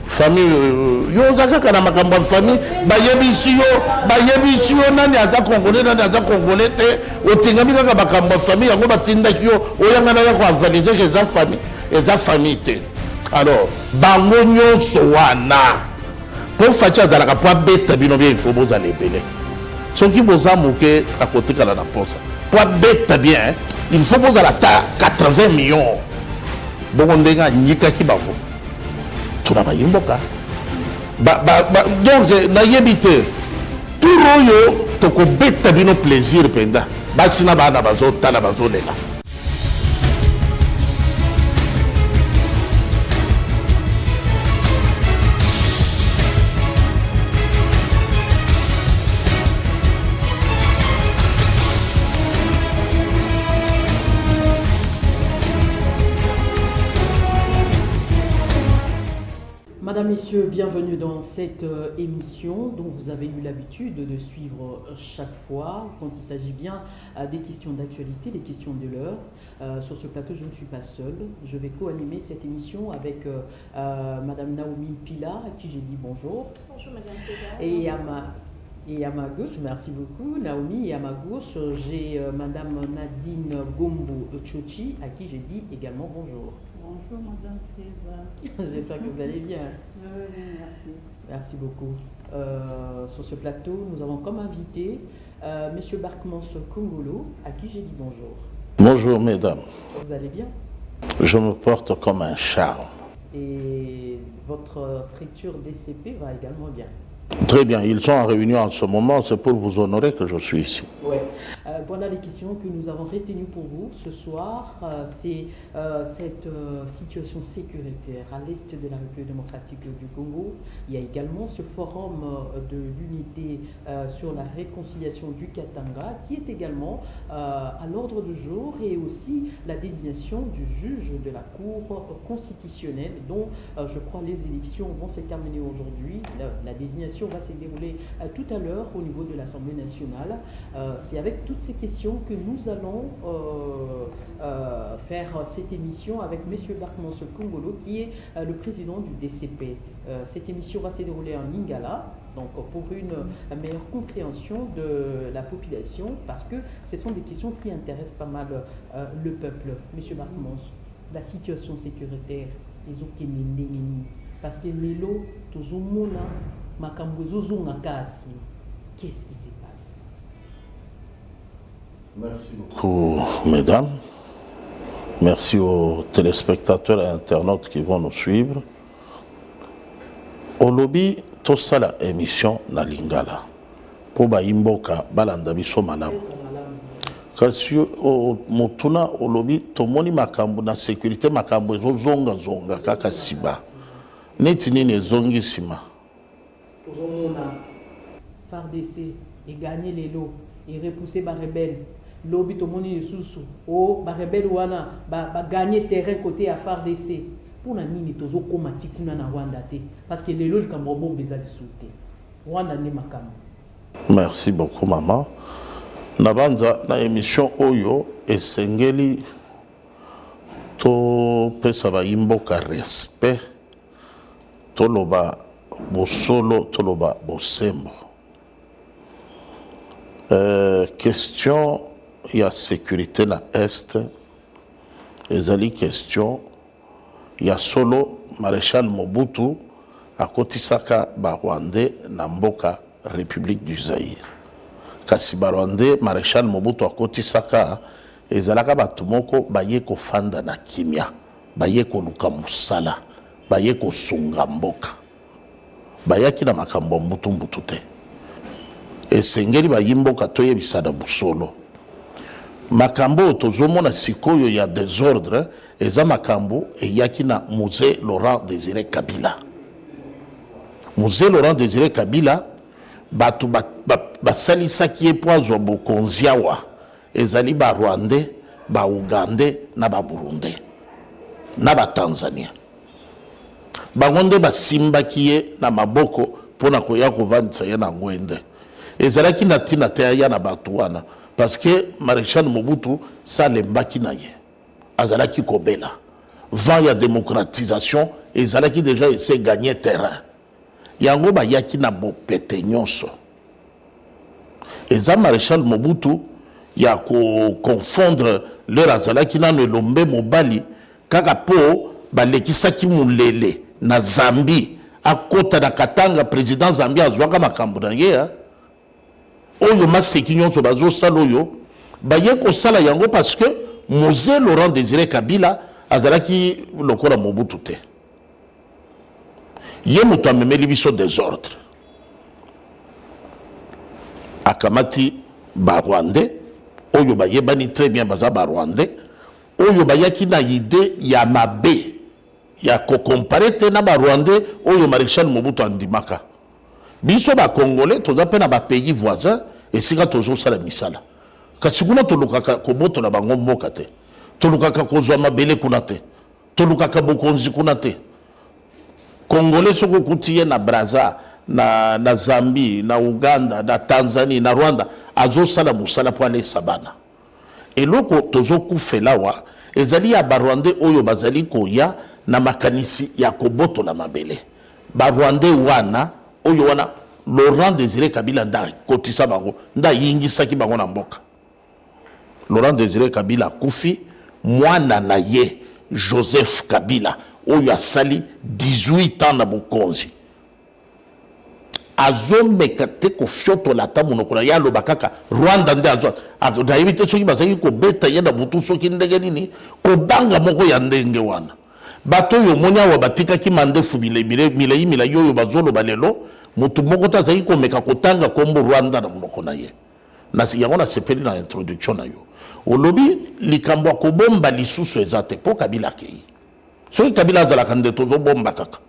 famille yo zaka na makambo ya famille bayebisi yo nani aza congolais nani aza congolais te otingami kaka makambo ya famille yango batindaki yo oyanga na ya ko avaliser que eza famille te. Alors bango nyonso wana po facha azalaka po abeta bino bien il faut bozala ebele soki boza moke akotikala na posa po abeta bien il faut bozala ta 80 millions bongo ndenge anyikaki bango tuna bayimboka donc nayebi te tour oyo tokobeta bino plaisir mpenza basi na bana bazotala bazolela. Madame, Messieurs, bienvenue dans cette émission dont vous avez eu l'habitude de suivre chaque fois quand il s'agit bien des questions d'actualité, des questions de l'heure. Sur ce plateau, je ne suis pas seule. Je vais co-animer cette émission avec Madame Naomi Pila, à qui j'ai dit bonjour. Bonjour Madame Pila. Et à ma gauche, merci beaucoup Naomi, et à ma gauche, j'ai Madame Nadine Gombo Tchochi, à qui j'ai dit également bonjour. Bonjour Madame Treva. J'espère que vous allez bien. Oui, merci. Merci beaucoup. Sur ce plateau, nous avons comme invité Monsieur Barkmans Kongolo, à qui j'ai dit bonjour. Bonjour mesdames. Vous allez bien? Je me porte comme un charme. Et votre structure DCP va également bien. Très bien, ils sont en réunion en ce moment, c'est pour vous honorer que je suis ici. Ouais. Voilà les questions que nous avons retenues pour vous ce soir. C'est cette situation sécuritaire à l'est de la République démocratique du Congo. Il y a également ce forum de l'unité sur la réconciliation du Katanga qui est également à l'ordre du jour, et aussi la désignation du juge de la Cour constitutionnelle dont je crois les élections vont se terminer aujourd'hui. La désignation va se dérouler tout à l'heure au niveau de l'Assemblée nationale. C'est avec toutes ces questions que nous allons faire cette émission avec M. Barkmans Kongolo, qui est le président du DCP. Cette émission va se dérouler en Lingala, donc pour une meilleure compréhension de la population, parce que ce sont des questions qui intéressent pas mal le peuple. M. Barkmans, la situation sécuritaire, les autres parce que les lots, tous qu'est-ce qui se passe? Merci beaucoup, mesdames. Merci aux téléspectateurs et internautes qui vont nous suivre. Au lobby, tout ça, la émission na Lingala. Pour Baimboka, Balanda biso malamu. Kasi au motuna au lobby, to moni makambu na sécurité makambu zonga zonga kaka siba. Neti nini zongi sima. FARDC et gagner les lots et repousser les rebelles. Lobby to moni sous oh ba rebelle wana ba gagner terrain côté à FARDC. Pour na nini tozo komati kuna na Rwanda te parce que les lots kambo bombe za sauté. Rwanda ne makam. Merci beaucoup maman. Nabanza na émission oyo esengeli to pesa ba imboka respect to loba bosolo to loba bosembo. Question il y a sécurité na est ezali question il y a solo maréchal Mobutu akotisaka ba Rwandais na mboka République du Zaïre. Kasi ba Rwandais maréchal Mobutu akotisaka ezalaka batu moko baye ko fanda na kimia, baye ko luka musala, baye ko sunga mboka. Bayaki na makambo mbutu te. Esengeli bayimboka toyebisa na busolo. Makambo tozomona sikoyo ya désordre eza makambo eyaki na Musée Laurent Désiré Kabila. Musée Laurent Désiré Kabila batu basalisaki ye po azwa bokonzi awa ezali ba Rwandais, ba Ugandais na ba Burundais na ba Tanzania. Bango nde basimbaki ye na maboko pona koya kovandisa ye na ngwende. Ezalaki na tina te ya na batu wana parce que maréchal Mobutu salembaki na ye azalaki kobela vent ya démocratisation ezalaki déjà essaie gagner terrain yango bayaki na bopete nyonso eza maréchal Mobutu ya ko confondre leur azalaki nano elombe mobali kaka po balekisaki mulele na Zambie akota na Katanga président Zambie azwaka makambo na ye oyo maseki nyonso bazosala oyo baye kosala yango parce que Mosé Laurent Désiré Kabila azalaki lokola Mobutu te ye moto amemeli biso désordre akamati barwandais oyo bayebani très bien baza barwandais oyo bayaki na idée ya mabe ya kokompare te na barwandais oyo maréchal Mobutu andimaka biso bakongolais toza mpe na bapays voisins esika tozosala misala kasi kuna tolukaka kobotola bango mboka te tolukaka kozwa mabele kuna te tolukaka bokonzi kuna te congolais soko okuti ye na Brazza na Zambie na Uganda na Tanzanie na Rwanda azosala mosala po alesa bana eloko tozokufela wa ezali ya barwandais oyo bazali koya na makanisi ya kobotola mabele barwandais wana oyo wana Laurent Désiré Kabila nda kotisa bango nda yingisaki bango na mboka Laurent Désiré Kabila kufi mwana na ye Joseph Kabila oyo asali 18 ans na bokonzi azomeka te kofiotola ata monoko na ye aloba kaka Rwanda nde azwa nayebi te soki bazalaki kobeta ye na butu soki ndenge nini kobanga moko ya ndenge wana bato oyo omoni awa batikaki mandefu milai oyo bazoloba lelo motu moko te azalaki komeka kotanga kombo Rwanda na monoko na ye yango nasepeli na introduction na yo olobi likambo ya kobomba lisusu eza te mpo Kabila akei soki Kabila azalaka nde tozobomba kaka.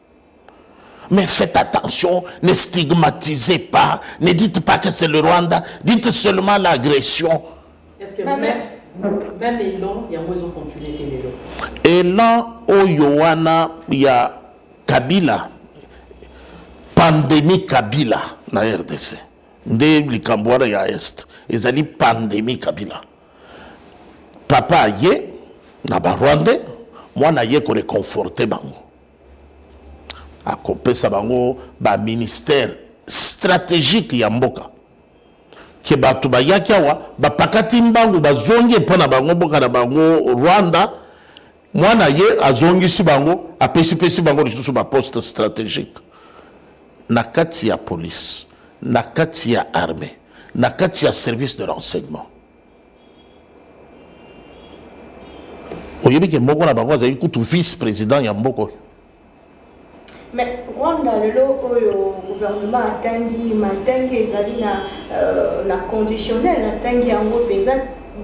Mais faites attention, ne stigmatisez pas, ne dites pas que c'est le Rwanda, dites seulement l'agression. Est-ce que même Elan, il y a moins de continuité l'élan. Elan Oyoana, il y a Kabila, pandémie Kabila na RDC. Nde likambwana ya Est, ezali pandémie Kabila. Papa ye, na ba Rwandais, moi na ye ko réconforter bango. Akopesa bango ba ministère stratégique ya mboka ke bato bayaki awa bapakati mbangu bazongi mpona bango mboka na bango Rwanda mwana ye azongisi bango apesi bango lisusu ba poste stratégique na kati ya police na kati ya armée na kati ya service de renseignement oyebi ke moko na bango azali kutu vice président ya mboko. Mais Rwanda le gouvernement matangi ezali na conditionnel atangi yango penza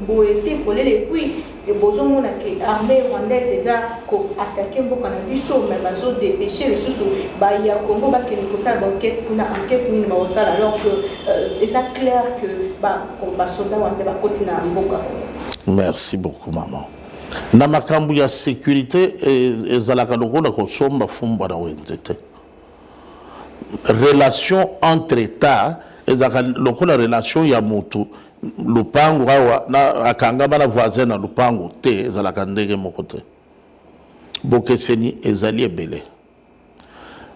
boete polele puis et bozomo na ke armée rwandaise eza ko attaquer mboka na biso mais bazo dépêcher les sous ba ya Congo ba kene ko sala enquête kuna enquête ni ba osala alors que c'est clair que ba soldat wande ba kotina mboka. Merci beaucoup maman. Na makambu ya sécurité ezalaka lokola kosomba fumba na wenzete relation entre état ezalaka lokola relation ya motu lupango awa na akanga bana voisin na lupango te ezalaka ndenge moko te bokeseni ezali ebele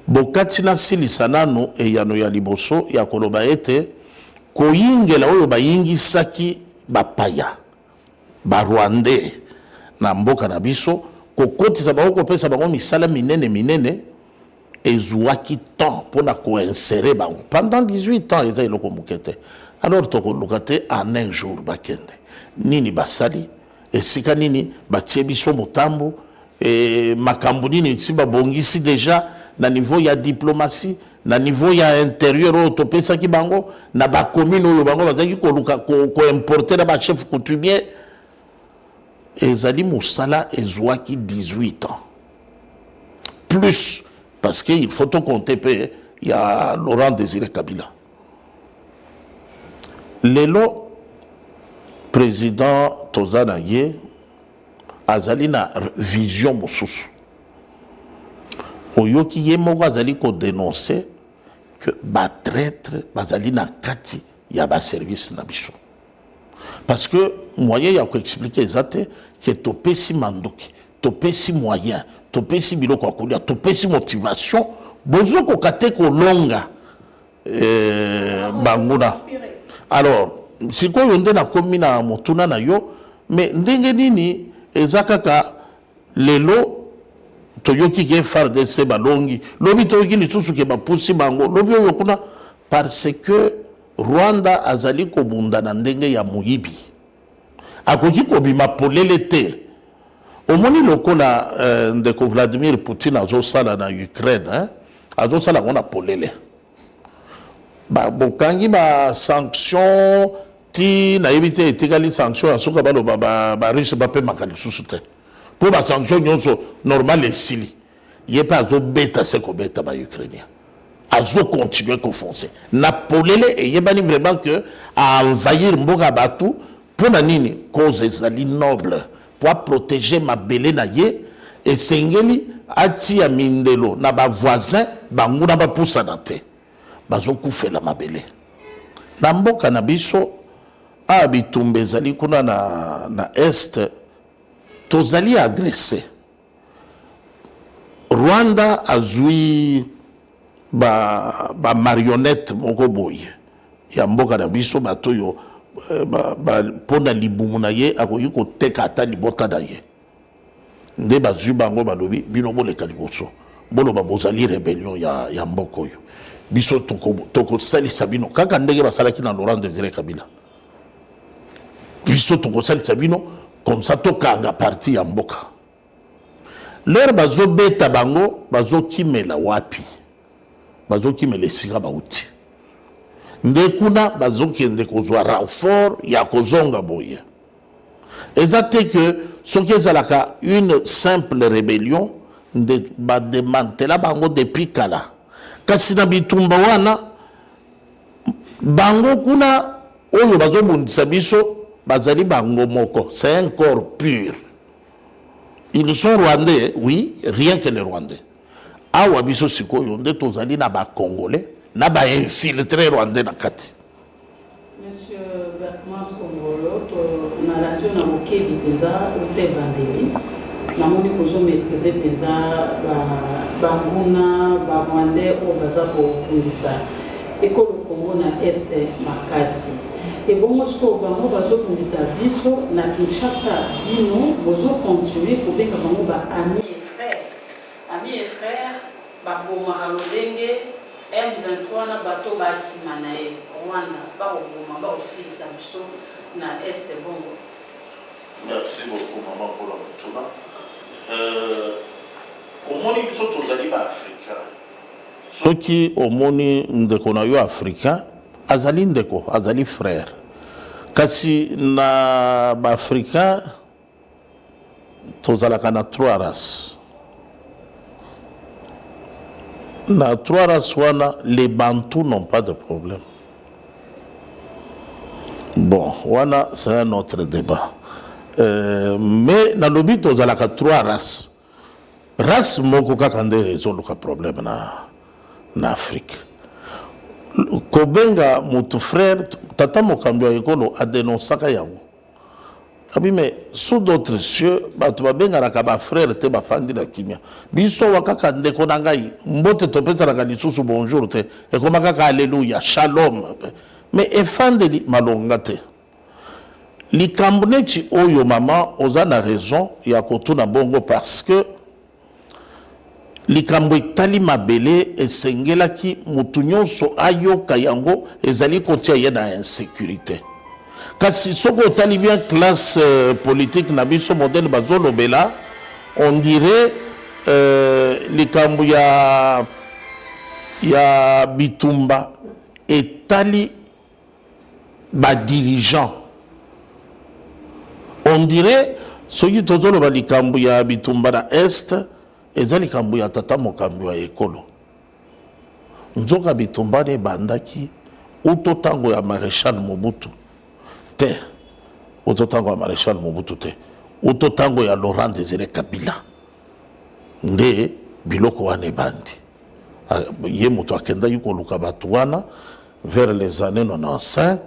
bokati na silisa nano eyano ya liboso ya koloba ete koyingela oyo bayingisaki bapaya barwandais na mboka na biso kokotisa bango kopesa bango misala minene ezwaki temps pona koinsérer bango pendant 18 ans eza eloko mokete alors tokoluka te en un jour bakende nini basali esika nini batie biso motambo makambo nini si babongisi déjà na niveau ya diplomatie na niveau ya intérieur oyo topesaki bango na bacommune oyo bango bazalaki koluka koimporter na bachef coutumier ezali mosala ezwaki 18 ans plus parce que il faut tout compter pe ya Laurent Désiré Kabila lelo président tozana ye azali na vision mosusu oyoki ye moko azali ko dénoncer que batraître bazali na kati ya ba service na biso. Parce que moyen ya ko expliquer ezate que topesi mandoki topesi moyen, topesi biloko ya kolia, topesi motivation, bozo kokate kolonga banguna. Alors, sikoyo nde na komi na motuna na yo, mais ndenge nini ezakaka lelo toyoki ke FARDC balongi, lobi toyoki lisusu ke bapusi bango, lobi oyo kuna parce que Rwanda azali kobunda na ndenge ya muyibi. Akoki kobima polele te. Omoni lokola ndeko Vladimir Poutine azosala na Ukraine, azosala ngona polele. Bokangi ba sanction ti na yebite etikali sanction asoka balo ba riche ba pe makali susute. Pour ba sanction nyonso normal esili. Yepa azo beta se ko beta ba Ukrainien. Azo continuer ko foncer. Na polele e yebani vraiment que a envahir mboka batu pour na nini cause ezali noble pour protéger ma belé na ye et sengeli ati ya mindelo na ba voisin banguna ba poussa na te. Bazo kufela mabele na mboka na biso a bitumba ezali kuna na est tozali agressé. Rwanda azui ba marionnette moko boye ya mboka na biso bato yo pona libumu na ye akoki koteka ata libota na ye nde bazwi bango balobi bino boleka liboso boloba bozali rébellion ya mboka oyo biso tokosalisa bino kaka ndenge basalaki na Laurent Désiré Kabila. Biso tokosalisa bino comme ça tokanga parti ya mboka. Lero bazobeta bango bazokimela wapi, bazokimela esika bauti nde kuna bazokende kozwa renfort ya kozonga boye. Eza te que soki ezalaka une simple rébellion nde bademantela bango depuis kala. Kasi na bitumba wana bango kuna oyo bazobundisa biso bazali bango moko, c'est un corps pur. Ils sont rwandais, oui, rien que les rwandais. Awa biso sikoyo nde tozali na ba congolais na ba infiltré rwandais na kati. Monsieur Bertrand Kongolo, na radio na mokebi penza ote bandeli. Na moni kozo maîtriser penza banguna ba rwandais o baza ko kundisa. Ekolo Congo na este makasi. Et bon, Moscou, bango bazo kundisa biso na Kinshasa bino bozo continuer ko benga bango ba amis et frères. Amis et frères ba boma lolenge M23 na bato ba simanae Rwanda ba boma ba aussi sa biso na est bongo. Merci beaucoup maman pour la retour. Omoni biso tozali ba africain. Soki omoni ndeko na yo africain azali ndeko, azali frère. Kasi na ba africain tozalaka na trois races. Na trois races wana les Bantous n'ont pas de problème. Bon, wana c'est un autre débat. Mais na lobi tozalaka trois races. Race moko kaka nde ezoluka problème na Afrique. Kobenga mutu frère tata mokambi ya ekolo adenonsaka yango. Abi mais sous d'autres cieux bato babengaka ba frère te bafandi na kimia. Biso wakaka ndeko na ngai mbote topesaka lisusu bonjour te ekoma kaka alléluia shalom. Mais efandeli malonga te. Likambo neti oyo mama oza na raison ya kotuna bongo parce que likambo etali mabele esengelaki mutu nyonso ayoka yango ezali kotia ye na insécurité. Kasi soko otali bien classe politique na biso modèle bazolobela on dirait likambo ya bitumba etali ba dirigeant. On dirait soki tozoloba likambo ya bitumba na est eza likambo ya tata mokambi ya ekolo. Nzoka bitumba ne bandaki uto tango ya Maréchal Mobutu te. Uto tango ya Maréchal Mobutu te. Uto tango ya Laurent Désiré Kabila. Nde biloko wane bandi. Ye moto akenda yuko luka batu wana vers les années 95.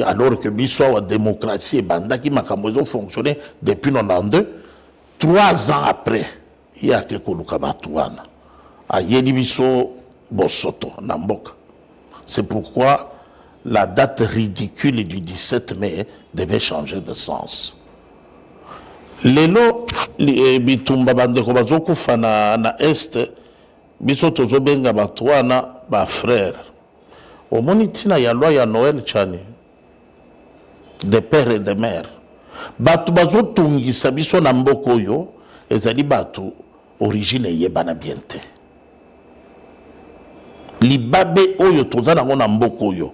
alors que biso la démocratie et banda qui m'a fonctionné depuis 92, 3 ans après, il y a que koluka batuana. A yedi biso bosoto namboka. C'est pourquoi la date ridicule du 17 mai devait changer de sens. Lelo bitumba bandeko bazokufa na este biso tozobenga batuana ba frère. Omoni tina ya loi ya Noël chani de père et de mère. Batu bazotungisa biso na mboko yo ezali batu origine yebana biente. Libabe oyo tozana ngona mboko yo.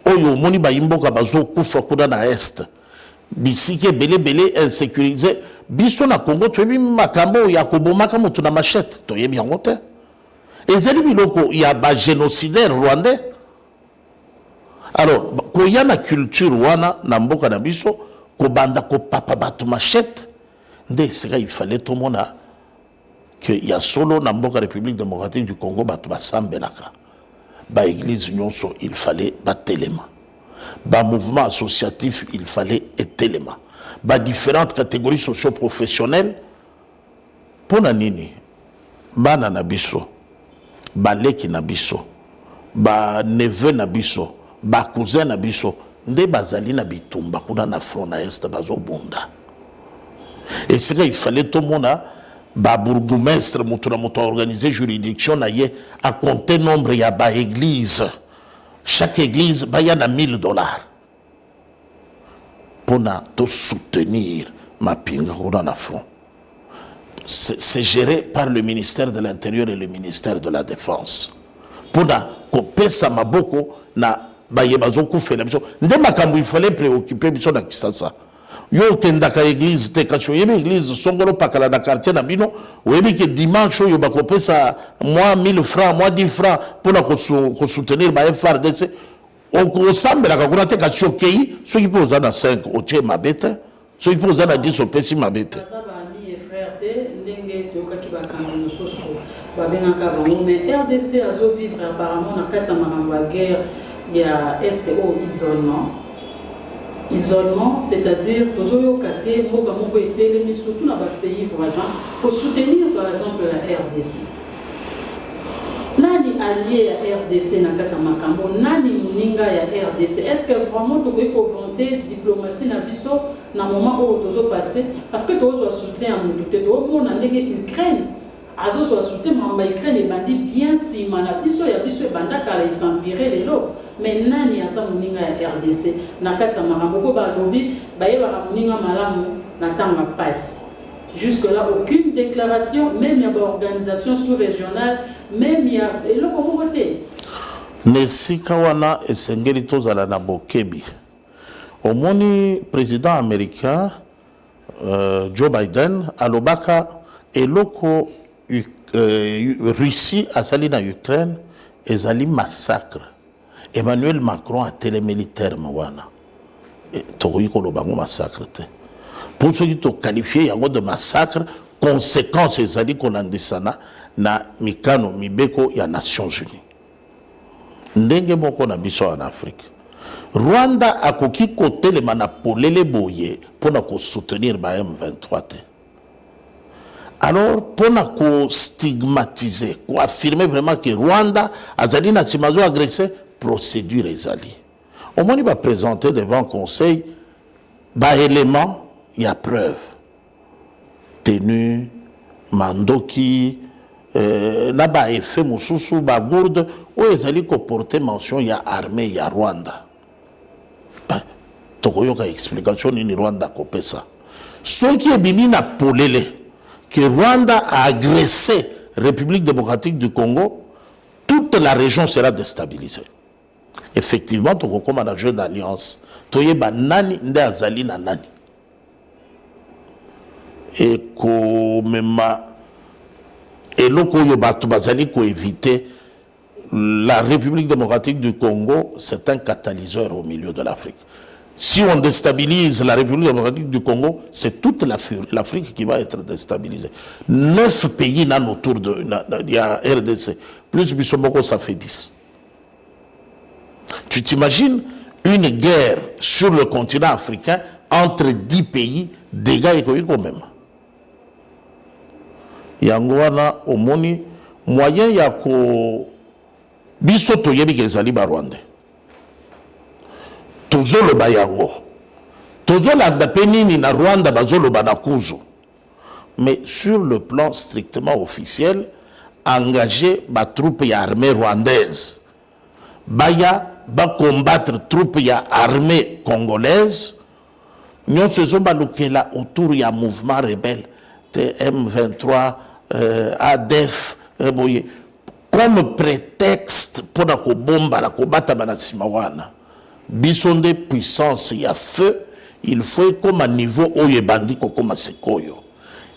Oyo omoni ba imboka bazokufa kuna na est. Bisike bele insécurisé. Biso na Congo twebi makambo ya kobomaka mutu na machette. Toyebi yango te. Ezali biloko ya ba génocidaire rwandais. Alors, quand il y a la culture wana na mboka na biso, ko banda ko papa batu machette, il fallait tout le monde que y a solo na mboka République démocratique du Congo batu basambelaka. Ba église nyonso, il fallait ba telema. Ba mouvement associatif, il fallait etelema. Ba différentes catégories socio-professionnelles pona nini bana na biso, ba leki na biso, ba neveu na biso, ba cousin na biso nde bazali na bitumba kuna na front na est bazobunda. Et c'est qu'il fallait tout le monde ba bourgmestre mutu organiser juridiction na ye à compter nombre ya ba église. Chaque église ba ya na $1000 pour to soutenir ma pinga kuna na front. C'est géré par le ministère de l'Intérieur et le ministère de la Défense. Pour couper sa maboko na bayebazoku fela biso nde makambo il fallait préoccuper biso na Kisasa. Yo kendaka église te kacho yebe église songolo pakala na quartier na bino webi que dimanche yo bakopesa moi 1000 francs moi 10 francs pour ko soutenir ba FRDC on sambela ka kuna te kacho kei ceux qui posent na 5 au tie mabete ceux qui posent na 10 au pesi mabete mais RDC a zo vivre apparemment na kati ya makambo ya guerre. Il y a STO isolement, c'est-à-dire que nous été surtout dans les pays voisins pour soutenir par exemple la RDC. Nani allié à RDC na kati ya makambo, nani muninga ya RDC. Est-ce que vraiment tu peux confronter diplomatie na biso na moment où tozo passé parce que tozo soutien à mutu te to na ndenge Ukraine. Azo soit soutien mamba Ukraine et bandi bien si mana biso ya biso banda kala s'empirer les lots. Mais nani ya sa muninga ya RDC na kati ya makambo ko ba lobby ba yeba muninga malamu na tanga passe. Jusque là aucune déclaration même ya ba organisation sous-régionale même ya eloko mokote. Nesika wana esengeli tozala na bokebi. Omoni président américain Joe Biden alobaka eloko Russie asali na Ukraine ezali massacre. Emmanuel Macron a télémilitaire mawana. Tokoyi kolobango massacre te. Pour ceux qui ont qualifié yango de massacre, conséquence ezali kolandisana na mikano mibeko ya Nations Unies. Ndenge moko na biso en Afrique. Rwanda akoki kotelema na polele boye pona ko soutenir ba M23 te. Alors, pour stigmatiser, pour affirmer vraiment que Rwanda a na simazo agressé, procédure ezali. Au moins, il va présenter devant le conseil, bah élément, il y a preuve. Tenu, mandoki, na ba effet mususu, ba gourde, où ezali ko porter mention, il y a armée, il y a Rwanda. Tokoyoka explication, ni Rwanda kopé ça. Ce qui est bimi na polele, que Rwanda a agressé la République démocratique du Congo, toute la région sera déstabilisée. Effectivement, tu comme un jeu d'alliance, tu es nani nde azali na nani. Et comme et loko yo batu bazali ko éviter la République démocratique du Congo, c'est un catalyseur au milieu de l'Afrique. Si on déstabilise la République démocratique du Congo, c'est toute l'Afrique qui va être déstabilisée. 9 pays nan autour de la RDC. Plus Bissomoko, ça fait 10. Tu t'imagines une guerre sur le continent africain entre 10 pays, dégâts économiques quand même. Yango wana omoni moyen ya ko biso toyebi kezali ba Rwanda. Tozoloba yango. Tozolanda pe nini na Rwanda bazoloba na kuzo. Mais sur le plan strictement officiel, engager ba troupe ya armée rwandaise. Baya ba combattre troupe ya armée congolaise. Nous faisons balukela autour ya mouvement rebelle M23 ADF comme prétexte pour la bomba la combattre na simawana. Bisonde puissance ya feu, il faut comme à niveau oye bandi ko comme sekoyo.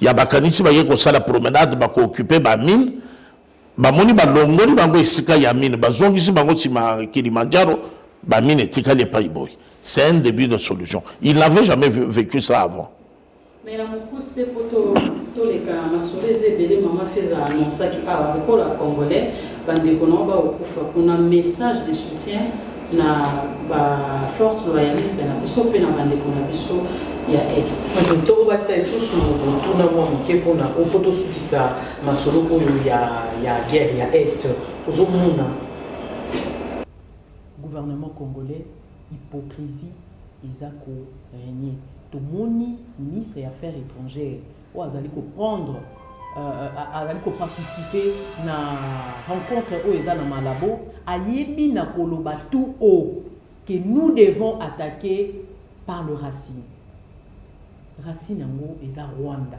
Ya bakanisi ba yeko sala promenade ba ko occuper ba mine. Ba moni ba longoli bango esika ya mine ba zongisi bango sima Kilimanjaro ba mine etikali pa iboy. C'est un début de solution. Il n'avait jamais vécu ça avant. Mais la mousse pour tous les cas, ma soeur et maman fait annoncer qu'il a avec la Congolais, on a un message de soutien na ba force loyaliste na biso pe na bande kona biso ya est. To ba sa isusu to na mo ke pona o poto sukisa masolo oyo ya guerre ya est. Ozomuna gouvernement congolais hypocrisie ezako régner. Tomoni ministre des Affaires étrangères ou azali ko prendre azali ko participer na rencontre o eza na Malabo ayebi na koloba tout haut que nous devons attaquer par le racine. Racine yango eza Rwanda.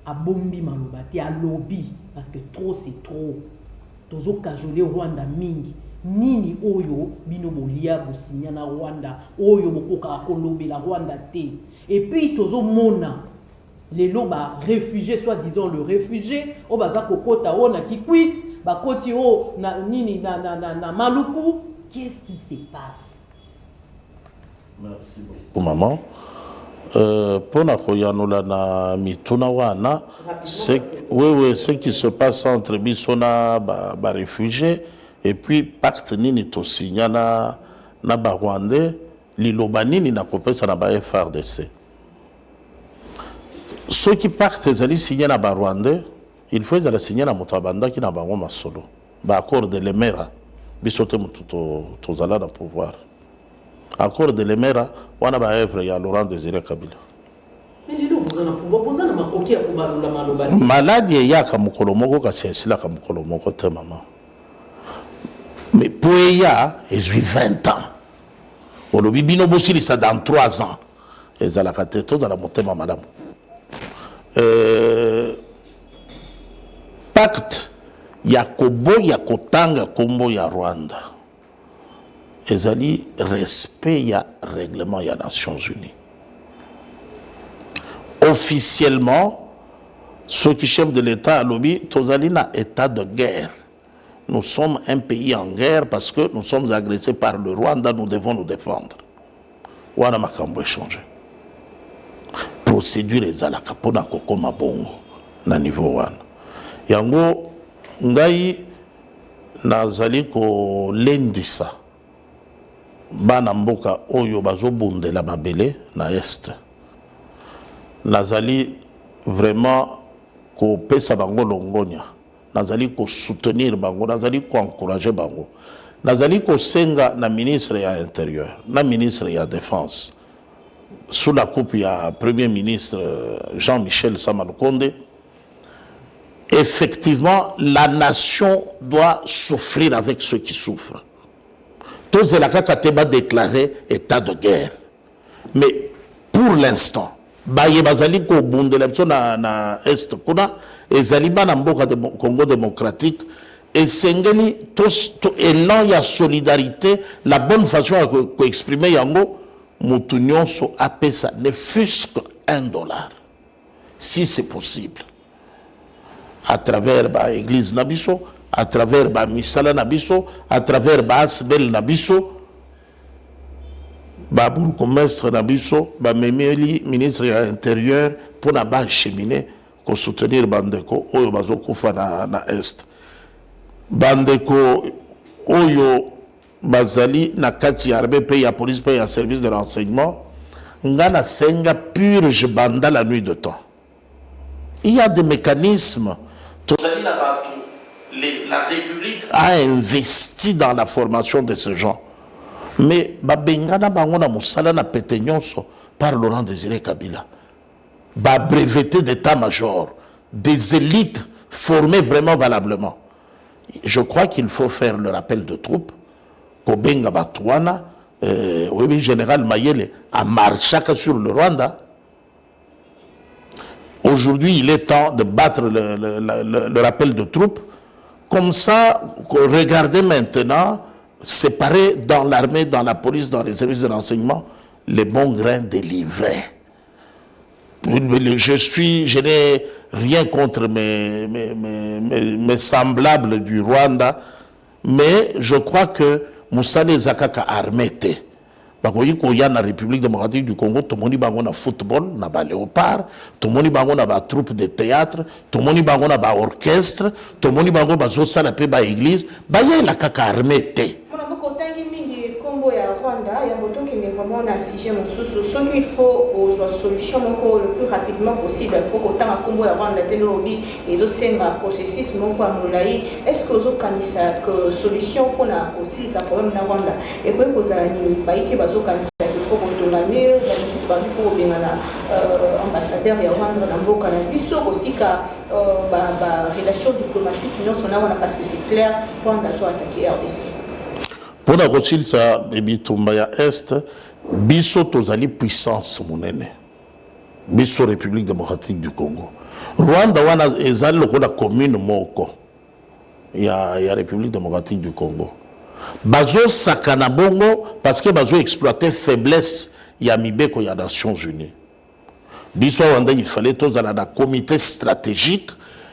Abombi maloba te a lobby parce que trop c'est trop. Tozo kajole Rwanda mingi. Nini oyo bino bolia bosinya na Rwanda oyo bokoka kolobe la Rwanda te. Et puis tozo mona les loba réfugiés soit disons le réfugié o baza kokota o na Kikwit ba koti o na nini na Maluku. Qu'est-ce qui se passe? Merci beaucoup maman. Pona koyanola na mituna wana c'est oui ce qui se passe entre bisona ba réfugiés et puis pacte nini to signa na ba Rwandais liloba nini na kopesa na ba FRDC. Ceux qui pacte ezali signer na ba Rwandais il faut ezala signer na moto abanda ki na bango masolo ba accord de Lemera bisote mutu to zala na pouvoir. Accord de Lemera wana ba œuvre ya Laurent Désiré Kabila. Mais lelo bozana pouvoir bozana makoki ya kobalula maloba. Maladie ya ka mukolo moko ka sesila ka mukolo moko te maman. Mais Poeya, il a 20 ans. On a vu Bino Bossili ça dans 3 ans. Et ça l'a caté tout dans la montée, madame. Pacte, Yakobo, Yakotanga, Kombo, ya Rwanda. Et ça dit respect, ya règlement, ya Nations Unies. Officiellement, ceux qui chefs de l'État à lobby, Tozali na état de guerre. Nous sommes un pays en guerre parce que nous sommes agressés par le Rwanda, nous devons nous défendre. Wana makambo échangé. Procédure ezalaka pona kokoma bongo na niveau wana. Yango ngai nazali ko lendisa bana mboka oyo bazobundela mabele na est. Nazali vraiment ko pesa bango longonya. Nazali ko soutenir bango, nazali ko encourager bango. Nazali ko senga na ministre ya intérieur, na ministre ya défense. Sous la coupe ya premier ministre Jean-Michel Samalukonde. Effectivement, la nation doit souffrir avec ceux qui souffrent. Tous les Kateba déclaré état de guerre. Mais pour l'instant, Baye bazali ko bundela na est kuna ezaliba na mboka de Congo démocratique et sengeli tous élan ya solidarité la bonne façon à exprimer yango mutu nyonso apesa ne fût-ce que $1 si c'est possible à travers ba église nabiso à travers ba misala nabiso à travers ba asbel nabiso ba bourgmestre nabiso ba memeli ministre de l'intérieur pour na ba cheminer ko soutenir bandeko oyo bazokufa na est bandeko oyo bazali na kati ya armée pe ya police pe ya service de renseignement ngana senga purge banda la nuit de temps. Il y a des mécanismes. La République a investi dans la formation de ce genre. Mais babengana bangona musala na petenyonso par Laurent Désiré Kabila. Ba breveté d'état-major, des élites formées vraiment valablement. Je crois qu'il faut faire le rappel de troupes. Kobenga Batouana, oui, général Mayele a marché sur le Rwanda. Aujourd'hui, il est temps de battre le rappel de troupes. Comme ça, regardez maintenant, séparer dans l'armée, dans la police, dans les services de renseignement, les bons grains délivrés. Je n'ai rien contre mes semblables du Rwanda, mais je crois que Moussa Zakaka armete. Bakoyi ko ya na République démocratique du Congo, tout le monde bango na football, na ba léopard, tout le monde bango na ba troupe de théâtre, tout le monde bango na ba orchestre, tout le monde bango ba zo sala pe ba église, ba ya la kaka armete. Rwanda, il y a beaucoup qui n'est vraiment un sujet mosusu. Ce qu'il faut aux solutions le plus rapidement possible, il faut qu'autant à Congo la Rwanda lobby et aussi un processus mon quoi moulaï. Est-ce que vous avez que solution qu'on a aussi ça problème na Rwanda et puis vous avez ni pays qui bazo kanisa il faut qu'on la mieux, il faut bien la ambassadeur ya Rwanda na mboka na biso aussi ka relation diplomatique non son parce que c'est clair Rwanda doit attaquer RDC. Pour la Russie, ça, Bitumba Est, biso tozali puissance monene. Biso République démocratique du Congo. Rwanda wana ezali lokola commune moko. Ya République démocratique du Congo. Bazo sakana bongo parce que bazo exploiter faiblesse ya mibeko ya Nations Unies. Biso Rwanda il fallait tozala na comité stratégique.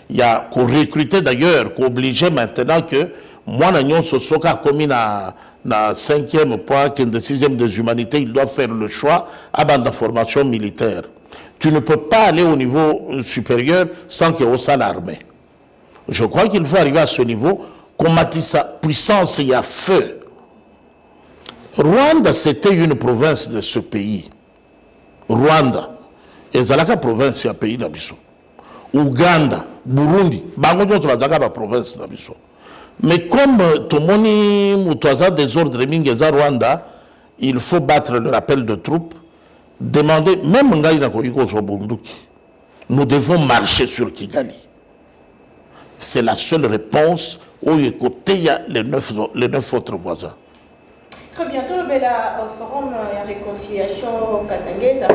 Il y a qu'on recruter d'ailleurs, qu'on obligeait maintenant que moi, soka commis na 5e point, qui est de 6e des humanités, il doit faire le choix avant la formation militaire. Tu ne peux pas aller au niveau supérieur sans qu'il y ait au l'armée. Je crois qu'il faut arriver à ce niveau, combattre sa puissance, il y a feu. Rwanda, c'était une province de ce pays. Rwanda. Et Zalaka province, c'est un pays d'Abisso. Ouganda, Burundi, Bango, c'est la province d'Abisso. Mais comme Tomoni Moutouaza désordre Mingeza Rwanda, il faut battre le rappel de troupes, demander, même nous devons marcher sur Kigali. C'est la seule réponse où il y a les 9 autres voisins. Très bientôt, le forum de réconciliation katangaise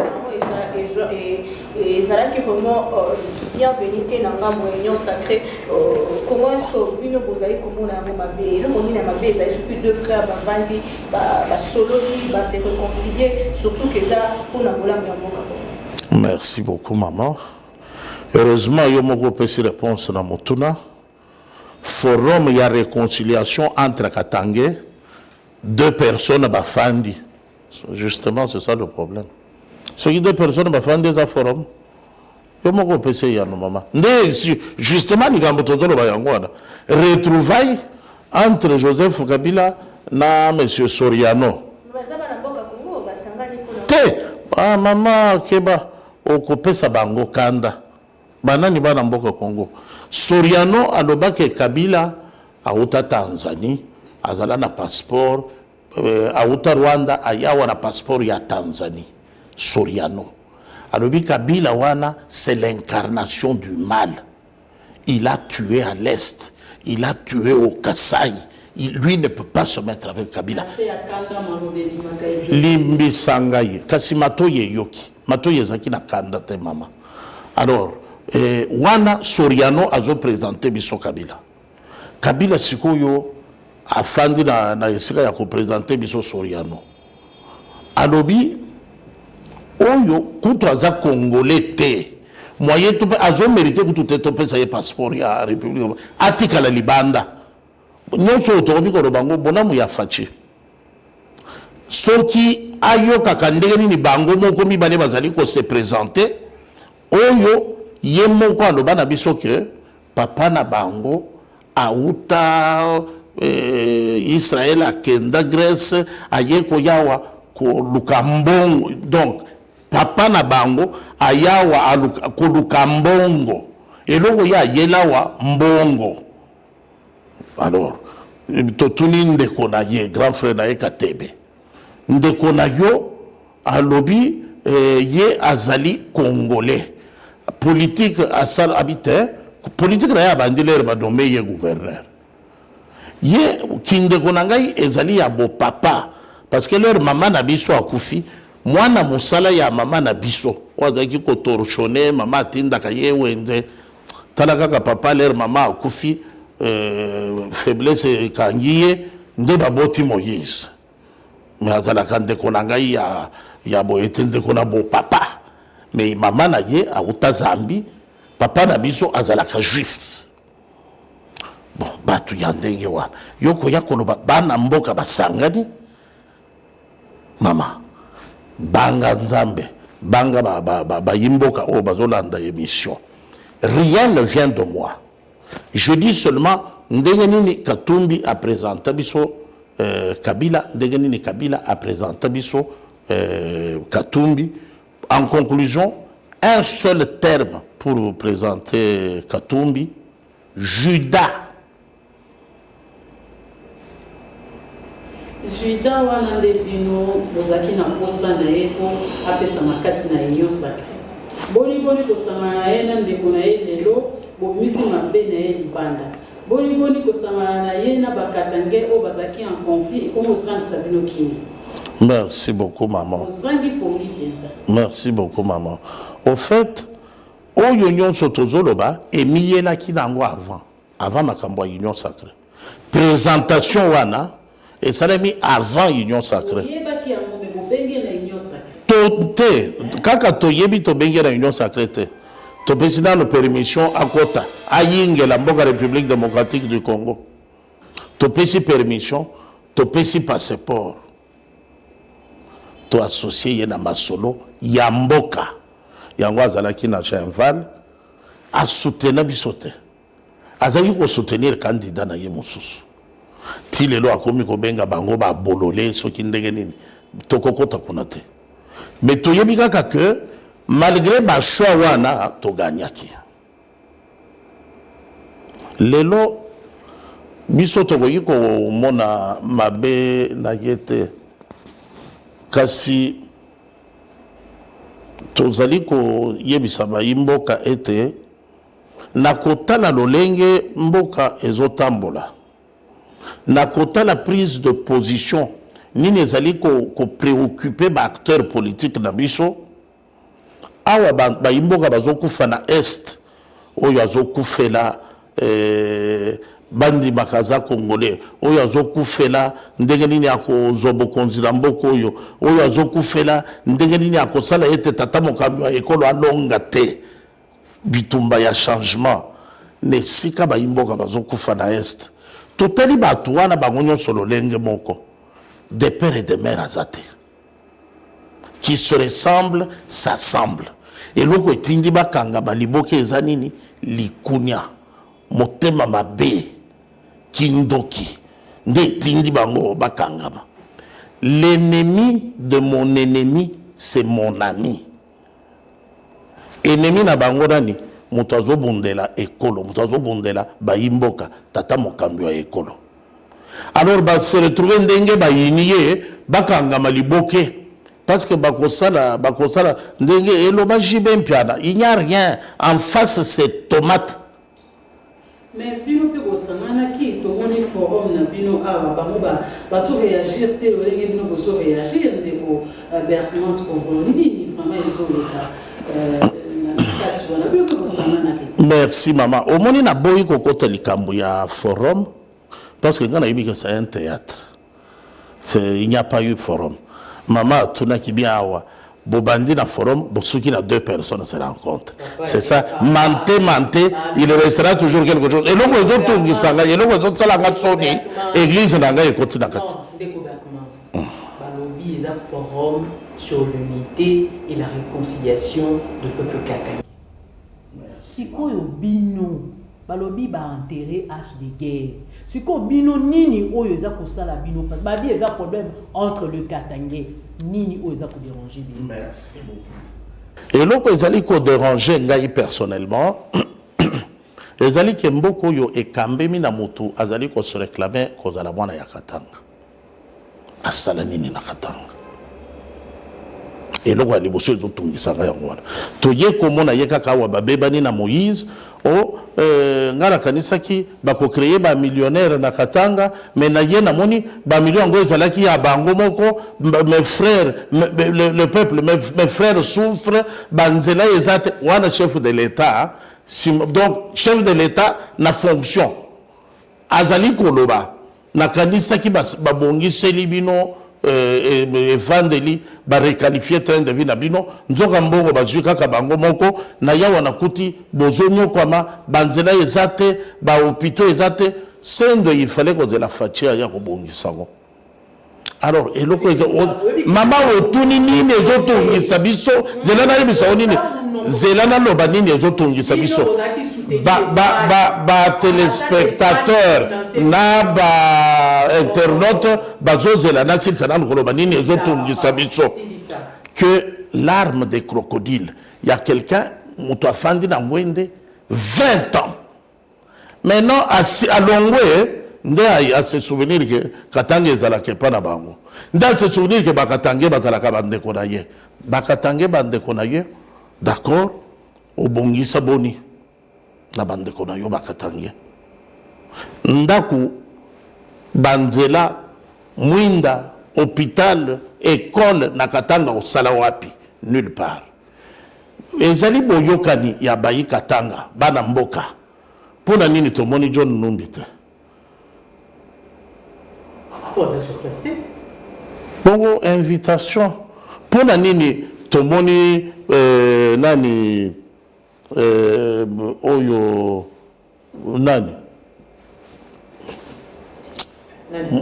et ça qui vraiment bienvenue dans la réunion sacrée. Comment est-ce que une bozali comme on a mabé le monde n'a mabé ça surtout deux frères bandi solo se réconcilier surtout que ça pour la bola mais merci beaucoup maman. Heureusement il y a mon petit réponse dans Motuna. Forum il y a réconciliation entre Katangé. Deux personnes bafandi. Justement, c'est ça le problème. Ce qui deux personnes bafandi des forum. Comment on peut essayer à nos mamans? Justement, les gars, retrouvailles entre Joseph Kabila et M. Soriano. Ah, maman, Keba, occupé sa bango kanda. Banani bana mboka Congo. Soriano alobake Kabila a Uta Tanzanie. Azala na passeport a Uta Rwanda ayawa na passeport ya Tanzanie. Soriano. Alobi Kabila wana c'est l'incarnation du mal. Il a tué à l'est, il a tué au Kasaï. Lui ne peut pas se mettre avec Kabila. Limbi Sangaye, kasi matoye yoki, matoye zaki na kanda te mama. Alors, wana Soriano azo présenté biso Kabila. Kabila sikoyo afandi na esika ya ko présenter biso Soriano. Alobi oyo kuto aza congolais te. Moyen tout azo mérité que tout est topé ça y passeport ya République. Atika la libanda. Nyonso otomi ko bango bonamu ya fachi. Soki ayo kakandeli ni bango moko mibale bazali ko se présenter oyo yemo ko aloba na biso ke papa na bango auta Israël akenda Grèce aye koyawa koluka mbongo. Donc papa na bango ayawa koluka mbongo eloko ya yelawa mbongo. Alors totuni ndeko na ye grand frère na ye Katebe ndeko na yo alobi ye azali congolais politique asal habité politique na ya bandilere badome ye gouverneur ye kindeko na ngai ezali ya bo papa parce que leur maman na biso akufi mwana musala ya mama na biso wazaki ko torchonner mama tindaka ye wenze tala kaka papa leur maman akufi faiblesse kangiye nde baboti Moïse mais azalaka ndeko na ngai ya boyete ndeko na bo papa mais mama na ye auta Zambi papa na biso azalaka juif. Bon batu ya ndenge wana yoko ya koloba bana mboka basangani mama banga nzambe banga bayimboka o bazolanda émission. Rien ne vient de moi. Je dis seulement ndenge nini Katumbi a présenté biso Kabila, ndenge nini Kabila a présenté biso Katumbi. En conclusion, un seul terme pour présenter Katumbi, Judas. Judas wana nde bino bozaki na posa na ye po apesa makasi na union sacrée. Boni kosama na ye na ndeko na ye lelo bomisi mabe na ye libanda. Boni kosama na ye na bakatange o bazaki en conflit comme au sang Sabino Kini. Merci beaucoup maman. Merci beaucoup maman. Au fait, au union sotozoloba emiye na kinango avant makambo union sacrée. Présentation wana et ça l'a mis avant union sacrée. Tote kaka toyebi to bengi na union sacrée te. To président no permission akota ayinge la mboka République démocratique du Congo. To pesi permission, to pesi passeport. To associé ye na masolo ya mboka. Yango azalaki na Chenval a soutenir bisote. Azali ko soutenir candidat na ye mosusu. Ti lelo akomi ko benga bango ba bolole soki ndenge nini. Tokokota kuna te. Mais toyebi kaka que malgré ba choix wana to gagnaki. Lelo biso tokoki ko mona mabe na yete kasi tozali ko yebisa mboka ete na kotala lolenge mboka ezotambola na kotala prise de position nini ezali ko préoccuper ba acteur politique na biso awa ba imboka bazokufa na est oyo azokufela bandi makaza congolais oyo azokufela ndenge nini akozobokonzila mboka oyo azokufela ndenge nini akosala ete tata mokambi ya ekolo alonga te bitumba ya changement ne sika ba imboka bazokufa na est totali batu wana bango nyonso lolenge moko de père et de mère azate qui se ressemble s'assemble eloko etindi bakanga baliboke eza nini likunya motema mabe kindoki nde tindi bango bakangama. L'ennemi de mon ennemi c'est mon ami. Ennemi na bango nani moto azobundela ekolo moto azobundela bayimboka tata mokambi ya ekolo. Alors ba se retrouver ndenge bayiniye bakangama liboke parce que bakosala ndenge eloba jibe mpiana il n'y a rien en face c'est tomate. Mais bino pe kosangana ki to moni forum na bino awa bango ba so réagir te lolenge bino ko so réagir ndeko Bertrand Skongolo nini vraiment ezoloka na katso na bino kosangana ki. Merci maman. Omoni na boyi kokota likambo ya forum parce que ngana yibika c'est un théâtre. Il n'y a pas eu forum. Maman tuna ki bien awa Bobandi na forum, Bosuki na deux personnes se rencontrent. C'est ça. Menté, il restera toujours quelque chose. Et donc, les autres qui sont là, et donc, les autres sont là, l'église n'a pas écouté dans le cadre. Balobi est un forum sur l'unité et la réconciliation du peuple katanga. Sikoyo bino, balobi ba enterrer hache de guerre. Siko bino nini oyo eza kosala bino parce babi eza problème entre le Katangais nini oyo eza ko déranger bino. Merci beaucoup. Et loko ezali ko déranger ngai personnellement ezali ke mboko yo ekambemi na mutu azali ko se réclamer kozala mwana ya Katanga. Asala nini na Katanga. Et là, les bosses sont tous les ans. Toye komona yeka kawa babebani na Moïse o ngara kanisa ki bako créer ba millionnaire na Katanga mais na yena moni ba million ngo ezalaki ya bango moko mes frères le peuple mes frères souffrent banzela ezate wana chef de l'état donc chef de l'état na fonction azali koloba na kanisa ki babongi selibino evangeli ba requalifier train de vie na bino nzoka mbongo bazwi kaka bango moko na yawa na kuti bozonyo kwama banzela ezate ba hôpitaux ezate sendo il fallait que la fatia ya kobongisa ngo alors eloko ezo mama otuni nini ezotungisa biso zela na yebisa nini zela na loba nini ezotungisa biso ba téléspectateurs na ba internautes bazozela na sitsa na ngoloba nini ezotungisa biso que l'arme des crocodiles il y a quelqu'un muto afandi na mwende 20 ans maintenant à longwe nde a se souvenir que Katanga ezalaka pa na bango nde se souvenir que bakatange bazalaka bandeko na ye bakatange bandeko na ye d'accord obongisa boni na bandeko na yo bakatange ndaku banzela mwinda hôpital école na Katanga osala wapi nulle part ezali boyokani ya bayi Katanga bana mboka pona nini tomoni John Numbi te bongo invitation pona nini tomoni nani oyo nani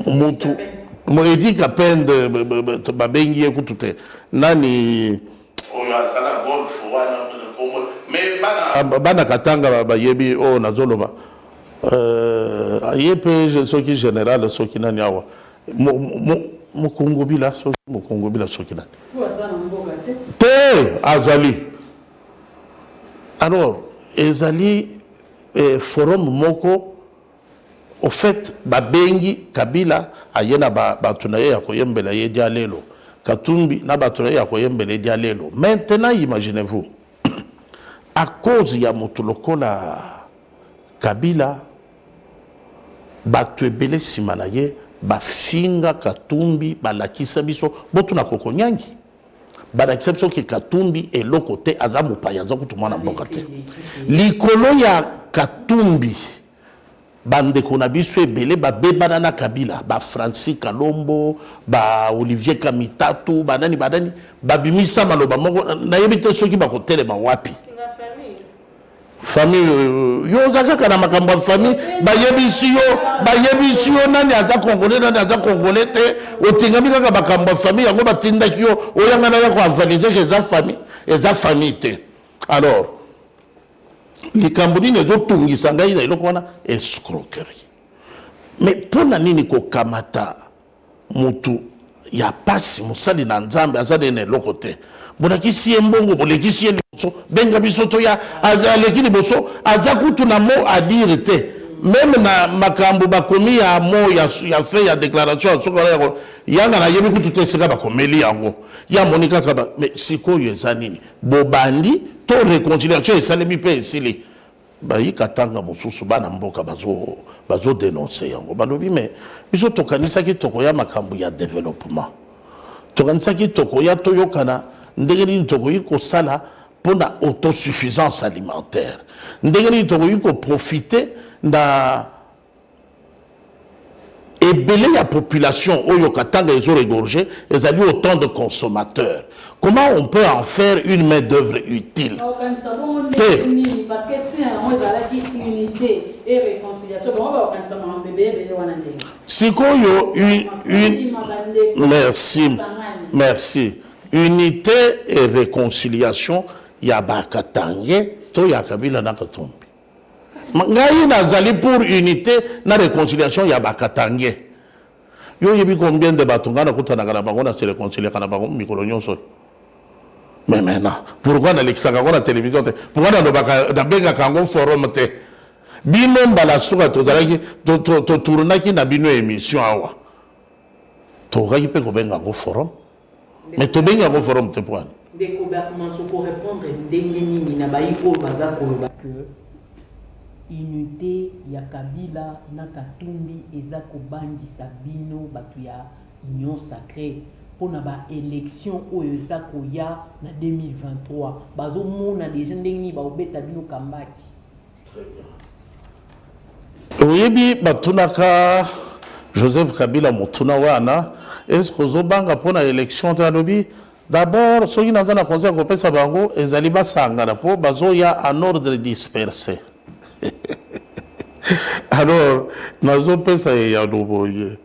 mutu moedi kapende babengi ekutute nani oyo asala golf wana mais bana Katanga bayebi o nazoloba ayepe soki général soki nani awa mukungubila soki nani te azali alors ezali forum moko au fait babengi Kabila ayena batuna ya koyembela ye dialelo Katumbi na batuna ya koyembela dialelo maintenant imaginez-vous à cause ya mutulokola Kabila batu ebele simana ye bafinga Katumbi balakisa biso botu na kokonyangi balakisa biso ki Katumbi eloko te aza mopaya aza kutu mwana mboka te likolo ya Katumbi bandeko na biso ebele babebana na Kabila ba Francis Kalombo ba Olivier Kamitatu banani babimisa maloba moko nayebi te soki bakotelema wapi famille yo zakaka na makambo ya famille bayebisi yo nani aza congolais te otingami kaka makambo ya famille yango batindaki yo oyanga na yako avaliser que eza famille te alors likambo nini ezotungisa ngai na eloko wana escroquerie mais pona nini kokamata mutu ya pasi musali na nzambe azali na eloko te bonakisi ye mbongo bolekisi ye liboso benga biso to ya aleki liboso aza kutu na mo adire te même na makambo bakomi ya mo ya fait ya déclaration ya sokala yako yanga na yebi kutu te sika bakomeli yango ya monika kaba mais sikoyo eza nini bobandi to réconciliation esalemi pe esili bayi Katanga mosusu bana mboka bazo dénoncer yango balobi mais biso tokanisaki tokoya makambo ya développement tokanisaki tokoya toyokana ndenge nini tokoyi kosala pona autosuffisance alimentaire ndenge nini tokoyi ko profiter na ebele ya population oyo Katanga ezo regorger ezali autant de consommateurs. Comment on peut en faire une main d'œuvre utile? Parce que on va unité et réconciliation. Merci. Unité et réconciliation, ya Bakatange, to ya Kabila na Katumbi. ngai nazali pour unité na réconciliation ya bakatange yo yebi combien de bato nga nakutanaka na bango na se réconciliaka na bango mikolo nyonso. Mais maintenant pourquoi nalekisaka ngo na télévision te, pourquoi nabengaka yango forum te? Bino mbala suka tozalaki totournaki na bino émission awa tokaki mpe kobenga yango forum, mais tobengi yango forum te poani découverte pour répondre ndenge nini na bayi oyo baza koloba que unité ya Kabila na Katumbi eza kobandisa bino bato ya union sacrée pona ba élection oyo eza koya na 2023 bazomona déjà ndenge nini baobeta bino kambaki. oyebi batunaka Joseph Kabila motuna wana est-ce que ozobanga pona élection te alobi d'abord soki naza na conseil kopesa bango ezali basangana po bazoya en ordre dispersé. Alors nazopesa ya loboye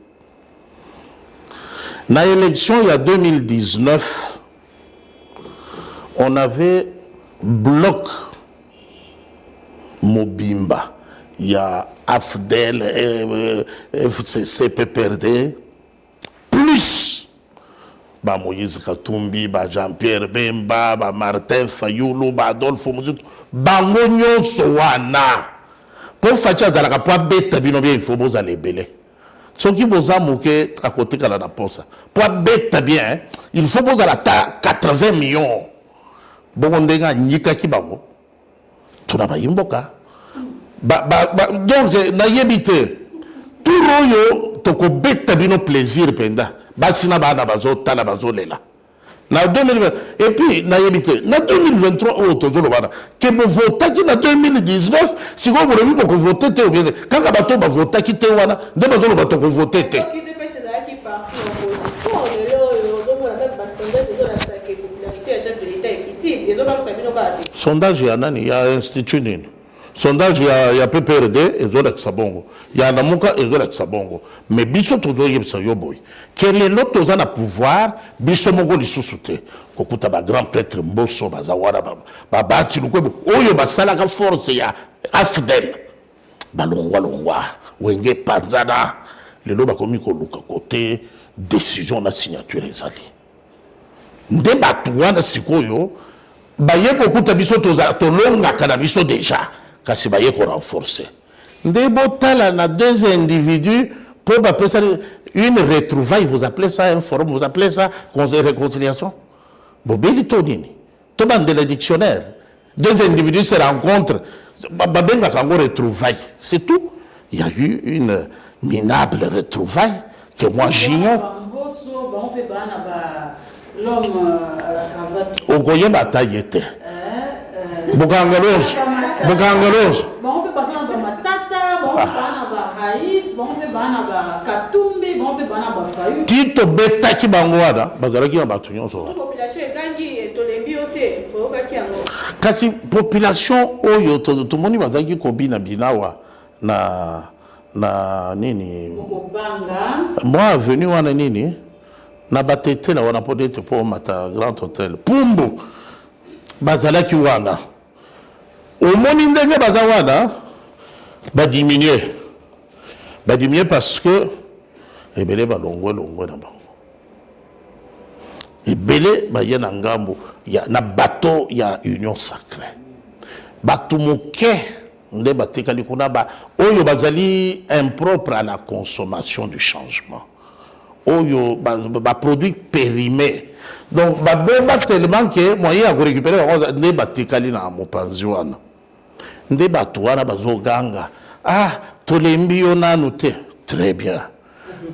na élection il y a 2019 on avait bloc Mobimba, il y a AFDEL, FCC, PPRD, plus Moïse Katumbi, Jean-Pierre Bemba, Martin Fayulu, Adolphe Mouzoutou, Bango nyonso wana. Pour faire ça, pour bête, il faut vous aller belé. Ce qui vous a manqué à côté de la poste. Pour bête bien, il faut vous aller 80 millions. Bon, on a nika ki bango. Tu n'as pas yimboka. Donc, na yebite. Tout royo, toko bête bino plaisir penda. Basina ba na bazo tala bazo lela. Na 2020 et puis na yebite na 2023 oh tozolo bana que vous votez qui na 2019 si vous voulez que vous votez te bien quand ka bato ba voter qui te wana de bazolo bato ko voter te sondage ya nani ya institut nini sondage ya PPRD ezola sabongo ya namuka ezola sabongo mais biso tozo yebisa yo boy quel est l'autre aux pouvoir biso mongo lisusu te kokuta ba grand prêtre Mbosso bazawara babati lukwebo oyo basala ka force ya AFDEL balongwa wenge panzana lelo bakomi ko luka côté décision na signature ezali nde batu wana sikoyo baye kokuta biso toza tolonga kana biso déjà kasi baye ko renforcer ndebo tala na deux individus pour appeler ça une retrouvaille, vous appelez ça un forum, vous appelez ça réconciliation. Bobeli tonini to bande le dictionnaire deux individus se rencontrent babenga kango retrouvaille, c'est tout. Il y a eu une minable retrouvaille que moi j'ignore. L'homme à la cravate ogoye batayete Bukangalos. Bon, on peut passer dans Matata, bon, on peut passer dans Raïs, bon, on peut passer dans Katumbi, bon, on peut passer dans Fayou. Tito beta ki bangwada, bazalaki na batu nyonso. Population ekangi tolembi ote, po baki yango. Kasi population oyo to moni bazalaki kobina binawa na nini? Banga. Moi venu wana nini? Na batete na wana podete po mata grand hôtel. Pumbu. Bazalaki wana. Au monde ndenge bazawana ba diminuer parce que ebele ba longwe na bango ebele ba yena ngambo ya na bateau ya union sacrée batu moke nde batekali kuna ba oyo bazali impropre à la consommation du changement oyo ba produit périmé donc ba beba tellement que moyen à récupérer nde batekali na mopanzi wana nde bato wana bazoganga tolembi yo nanu te très bien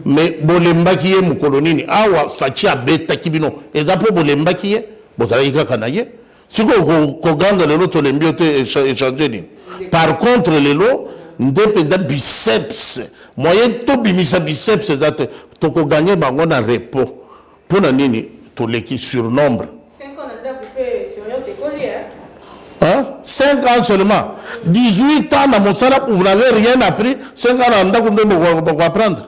mais bolembaki ye mokolo nini awa faci abetaki bino eza mpo bolembaki ye bozalaki kaka na ye sikoyo koganga lelo tolembi yo te échange nini par contre lelo nde mpenza biceps moyen tobimisa biceps eza te tokoganye bango na repos mpo na nini toleki surnombre 5 ans seulement. 18 ans dans mon salaire, vous n'avez rien appris. 5 ans, on doit apprendre.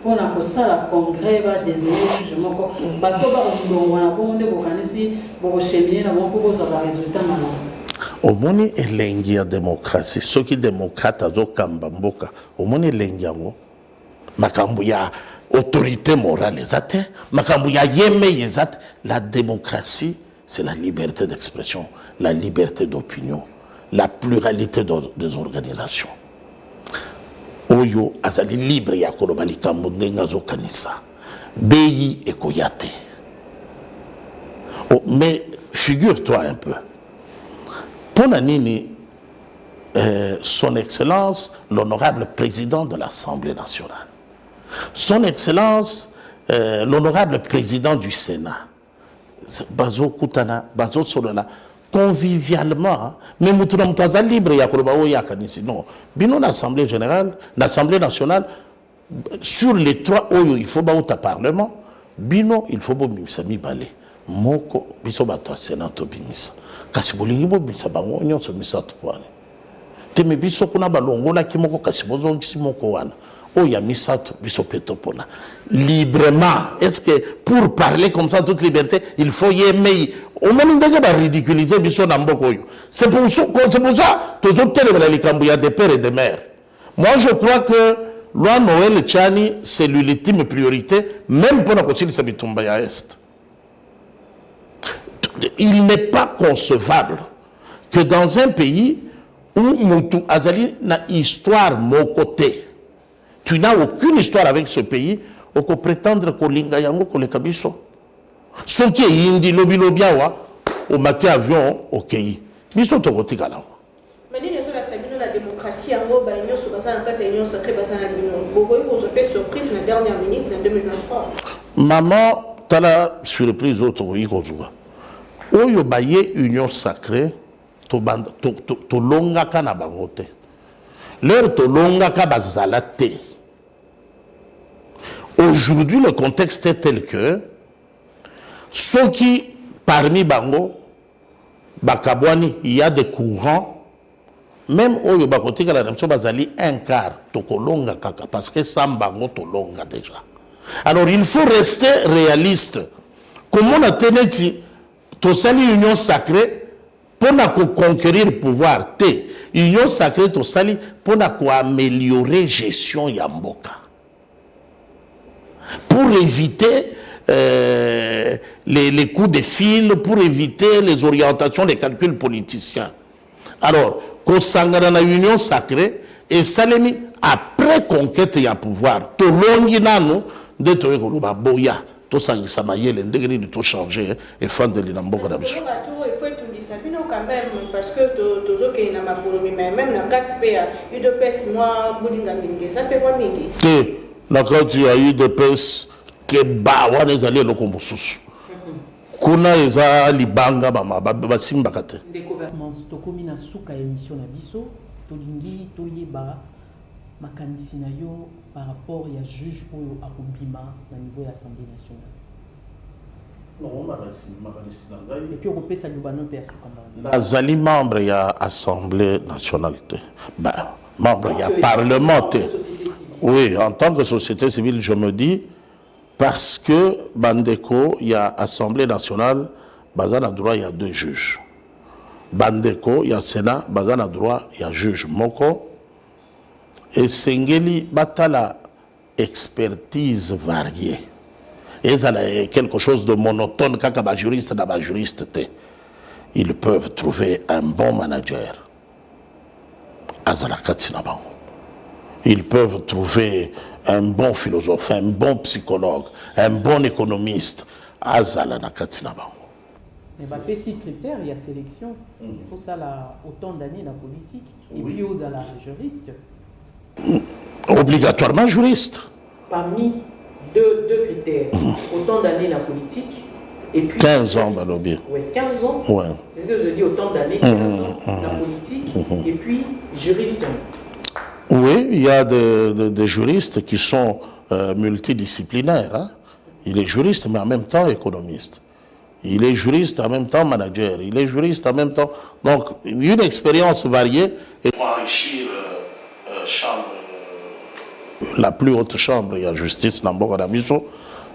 pour la congrès va désigner juge moko bato ba ndongwana ko nde ko kanisi bo cheminer na bon pour avoir résultat maintenant. Omoni elengi ya démocratie soki démocrate azokamba mboka omoni elengi yango makambo ya autorité morale ezate makambo ya yeme ezate. La démocratie c'est la liberté d'expression, la liberté d'opinion, la pluralité des organisations. Oyo azali libre ya koloba likambo ndenge azokanisa beyi ekoyate. Oh, mais figure-toi un peu, Ponanini, son Excellence, l'honorable président de l'Assemblée nationale, son Excellence, l'honorable président du Sénat, Bazo Koutana, Bazo Solona, convivialement, mais nous sommes libres, non. Bino l'Assemblée générale, l'Assemblée nationale, sur les trois, il faut au Parlement, Bino, il faut mi balé. Moko, biso bato Sénat bimisa. Kasi bolingi bo bisa bango nyonso misato pwane. Teme biso kuna balongola ki moko kasi bozongisi moko wana. O ya misato biso peto pona. Librement, est-ce que pour parler comme ça toute liberté, il faut y aimer. On m'a dit que ridiculiser biso na mboko yo. C'est pour ça tous autres télé likambu ya des pères et des mères. Moi je crois que loi Noël Tchani c'est l'ultime priorité même pour la concile sabitumba ya est. Il n'est pas concevable que dans un pays où Moutou Azali n'a histoire mon côté, tu n'as aucune histoire avec ce pays, on peut prétendre qu'on linga yango qu'on les kabiso. Ce qui est indi lobi lobiawa, au matin avion au pays. Biso to kotika là. Mais ni les la démocratie en gros, l'union sur base en cas l'union sacrée base en l'union. Beaucoup ils ont fait surprise la dernière minute en 2023. Maman, t'as la surprise autre oui qu'on joue. Oyo baye union sacrée to longa kana bangote leur to longa ka bazalate. Aujourd'hui le contexte est tel que ceux qui parmi bango bakabwani il y a des courants même oyo bakotika la nation bazali un quart to kolonga kaka parce que sambango to longa déjà. Alors il faut rester réaliste. Comment on a teneti to sali union sacrée pour conquérir le pouvoir te union sacrée to sali pour améliorer gestion yamboka pour éviter les coups de fil, pour éviter les orientations, les calculs politiciens. Alors qu'on s'engage dans l'union sacrée et salemi après conquête y a pouvoir to longi nano de to ekoloba boya tout ça ça m'a yé l'indégné de tout changer et fan de l'inamboka d'abord. Il faut être quand même parce que tous qui n'a pas pour mais même la carte paye eu de pèse moi boudinga mingi ça peut pas mingi. Que la carte y a eu de pèse que ba wana ezali eloko mosusu. Kuna eza libanga bama basimba kate. Des gouvernements tokomi na suka émission na biso tolingi toyeba makanisi na yo par rapport ya juge oyo akobima na niveau ya Assemblée nationale. Et puis on peut ça lubano pe asuka mbana. Nazali membre ya Assemblée nationale. Bah membre ya parlement. Oui, en tant que société civile, je me dis parce que Bandeko, il y a Assemblée nationale, Bazana droit, il y a 2 juges. Bandeko, il y a Sénat, Bazana droit, il y a juge Moko. Et Sengeli, Batala, expertise variée. Et ça a quelque chose de monotone, quand un juriste n'a pas juriste. Ils peuvent trouver un bon manager. Azala Katsinabango. Ils peuvent trouver un bon philosophe, un bon psychologue, un bon économiste. Azala Nakatsinabango. Mais si critère, il y a sélection. Il faut ça là, autant d'années dans la politique. Et puis aux la juriste. Obligatoirement juriste. Parmi deux critères, autant d'années dans la politique. Et puis 15 ans, Balobi. Oui, 15 ans. Ouais. C'est ce que je dis, autant d'années, 15 ans dans la politique. Et puis juriste. Oui, il y a des juristes qui sont multidisciplinaires. Hein. Il est juriste, mais en même temps économiste. Il est juriste, en même temps manager. Il est juriste, en même temps... Donc, une expérience variée. Et pour enrichir chambre la plus haute chambre, il y a justice Namboka Damiso.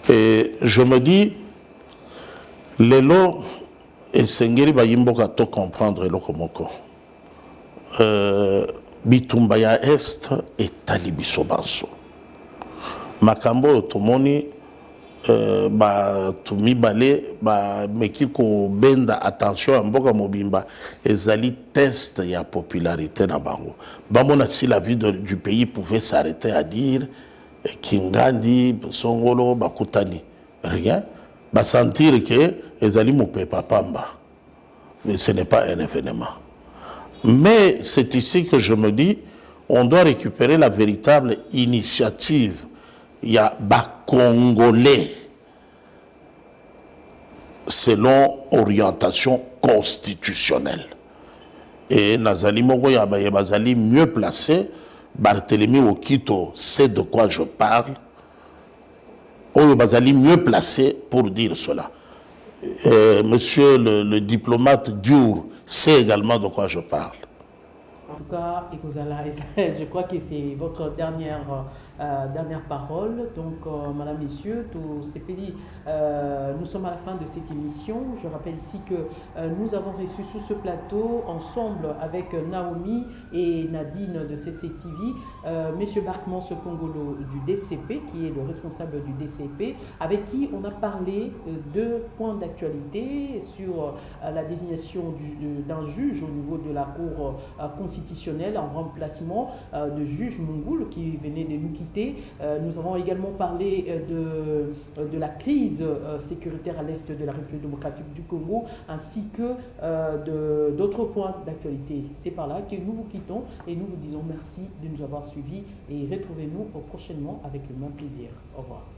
Et je me dis, les lots, et Sengeri Bayimboka to comprendre le Komoko. Bitumbaya Est et Talibiso Banso. Makambo Tomoni, tumi bale meki ko benda attention mboka mobimba ezali test ya popularité na bango bamona si la vie du pays pouvait s'arrêter à dire Kingandi Songolo bakutani rien sentir que ezali mopepa pamba, mais ce n'est pas un événement. Mais c'est ici que je me dis on doit récupérer la véritable initiative. Il y a Congolais selon orientation constitutionnelle. Et Nazali Mogoya Bazali mieux placé, Barthélemy Okito sait de quoi je parle, Oyo Bazali mieux placé pour dire cela. Monsieur le diplomate Diour sait également de quoi je parle. En tout cas, je crois que c'est votre dernière parole. Donc, Madame, Messieurs, tout CPD, nous sommes à la fin de cette émission. Je rappelle ici que nous avons reçu sur ce plateau, ensemble avec Naomi et Nadine de CCTV, Monsieur Barkman Sokongolo du DCP, qui est le responsable du DCP, avec qui on a parlé de points d'actualité sur la désignation d'un juge au niveau de la Cour constitutionnelle en remplacement de juge Mungoul qui venait de nous quitter. Nous avons également parlé de la crise sécuritaire à l'est de la République démocratique du Congo ainsi que d'autres points d'actualité. C'est par là que nous vous quittons et nous vous disons merci de nous avoir suivis et retrouvez-nous prochainement avec le même plaisir. Au revoir.